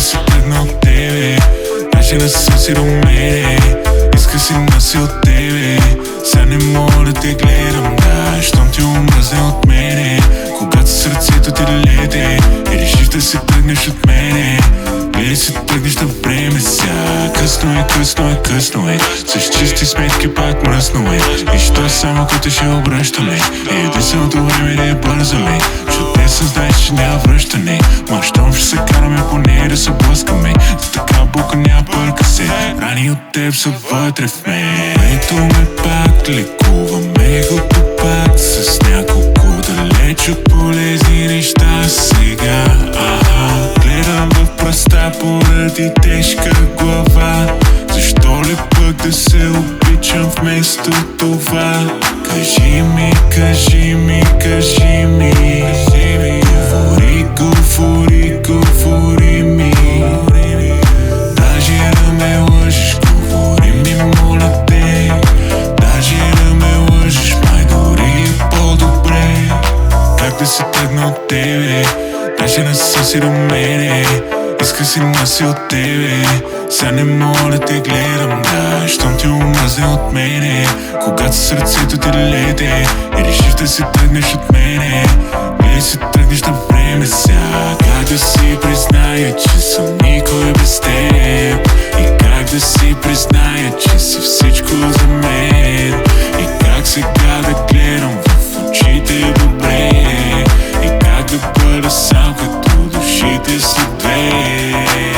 си тръгна от тебе, даже не съм си до мене. Иска си носи от тебе, сега не мога да те гледам, да, щом ти омръзне от мене. Когато сърцето ти лете и решиш да си тръгнеш от мене, гледай си тръгнеш на време сега. Късно е, късно е, късно е, с чисти сметки пак мръсно е. И що само като ще обръщаме, и единственото време да е бързаме. Чудесен знаеш, че няма връщане, ма щом ще се караме по нея да се блъскаме. За така бука няма бърка се, рани от теб са вътре в мен. Ето ме пак лекуваме го пак с няколко далеч от полезни неща сега. Гледам в пръста поради тежка глава. Защо ли пък да се обичам вместо това? Кажи ми, кажи ми, кажи ми. Говори, говори, говори ми. Даже да ме лъжиш, говори ми, моля те. Даже да ме лъжиш, май дори по-добре. Как да се тръгна от тебе, даже не съм си до мене. Иска си носи от тебе, сега не мога да те гледам, да, щом ти омръзне от мене. Когато сърцето ти лете и решиш да си тръгнеш от мене, гледай си тръгнеш на време сега. Как да си призная, че съм никой без теб, и как да си призная, че си всичко за мен. И как сега да гледам в очите добре, и как да бъда сам като душите са две.